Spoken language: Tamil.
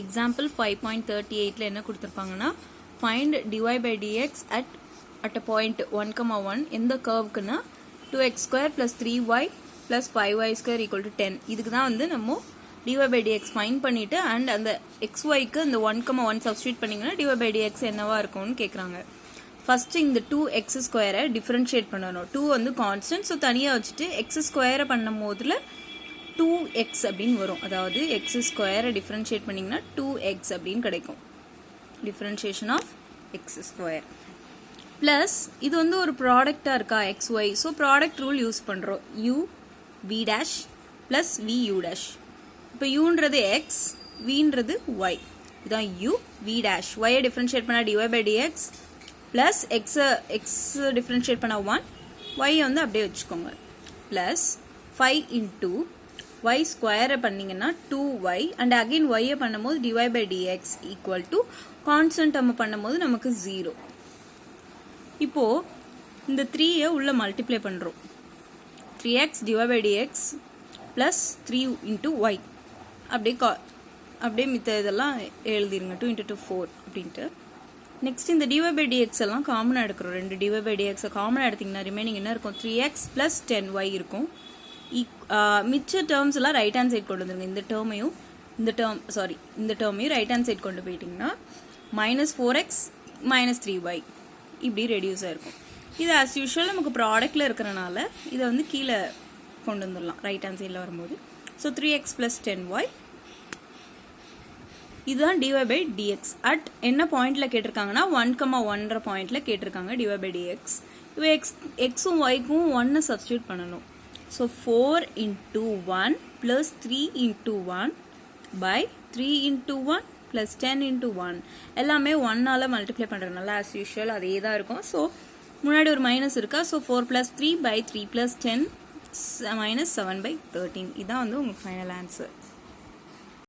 எக்ஸாம்பிள் 5.38ல என்ன கொடுத்துருப்பாங்கன்னா find dy by dx at a point 1,1 எந்த கர்வுக்குன்னா 2x square plus 3y plus 5y square equal to 10. இதுக்கு தான் வந்து நம்ம dy by dx ஃபைண்ட் பண்ணிட்டு அண்ட் அந்த xyக்கு அந்த 1,1 சப்ஸ்டியூட் பண்ணிங்கன்னா dy by dx என்னவா இருக்கும்னு கேட்குறாங்க. ஃபர்ஸ்ட் இந்த 2x ஸ்கொயரை டிஃபரன்ஷியேட் பண்ணணும். 2 வந்து கான்ஸ்டன்ட், ஸோ தனியாக வச்சுட்டு எக்ஸ் ஸ்கொயரை பண்ணும் போதில் 2x அப்படின்னு வரும். அதாவது எக்ஸ் ஸ்கொயரை டிஃபரன்ஷியேட் பண்ணிங்கன்னா 2x அப்படின்னு கிடைக்கும். Differentiation of x square plus இது வந்து ஒரு ப்ராடக்டாக இருக்கா xy, so product rule use பண்ணுறோம். u v dash plus v u dash. இப்போ யூன்றது x, vன்றது y. இதுதான் u v dash. y differentiate பண்ணால் dy by dx plus x differentiate பண்ணால் 1, y வந்து அப்படியே வச்சுக்கோங்க. ப்ளஸ் 5 இன்டூ y ஸ்கொயரை பண்ணிங்கன்னா 2y அண்ட் அகெயின் yயை பண்ணும்போது dy by dx equal to constant நம்ம பண்ணும்போது நமக்கு 0. இப்போ இந்த 3யை உள்ள மல்டிப்ளை பண்ணுறோம். 3x dy by dx plus 3 into y அப்படியே மித்த இதெல்லாம் எழுதிருங்க. 2 இன்டூ 2 4 அப்படின்ட்டு. நெக்ஸ்ட் இந்த dy by dx எல்லாம் காமனாக எடுக்கிறோம். ரெண்டு dy by dx காமனாக எடுத்திங்கன்னா ரிமைனிங் என்ன இருக்கும்? 3x ப்ளஸ் 10y இருக்கும். மிச்ச டேர்ம்ஸ் எல்லாம் ரைட் ஹேண்ட் சைட் கொண்டு வந்துருங்க. இந்த டேர்மையும் ரைட் ஹேண்ட் சைட் கொண்டு போயிட்டிங்கன்னா -4x -3y இப்படி ரெடியூஸ் ஆகிருக்கும். இது ஆஸ் யூஷுவல் நமக்கு ப்ராடக்டில் இருக்கிறனால இதை வந்து கீழே கொண்டு வந்துடலாம் ரைட் ஹேண்ட் சைடில் வரும்போது. ஸோ 3x ப்ளஸ் 10y இதுதான் dy by dx. அட் என்ன பாயிண்ட்ல கேட்டிருக்காங்கன்னா 1,1 பாயிண்ட்ல கேட்டிருக்காங்க dy by dx. இப்போ எக்ஸும் ஒய்க்கும் 1 சப்ஸ்டியூட் பண்ணணும். So 4 into 1 plus 3 into 1 by 3 into 1 plus 10 into 1 எல்லாமே 1ஆல் மல்டிப்ளை பண்ணுறதுனால ஆஸ் யூஷுவல் அதே தான் இருக்கும். ஸோ முன்னாடி ஒரு மைனஸ் இருக்கா, so 4 plus 3 by 3 plus 10 -7 by 13. இதுதான் வந்து உங்கள் ஃபைனல் ஆன்சர்.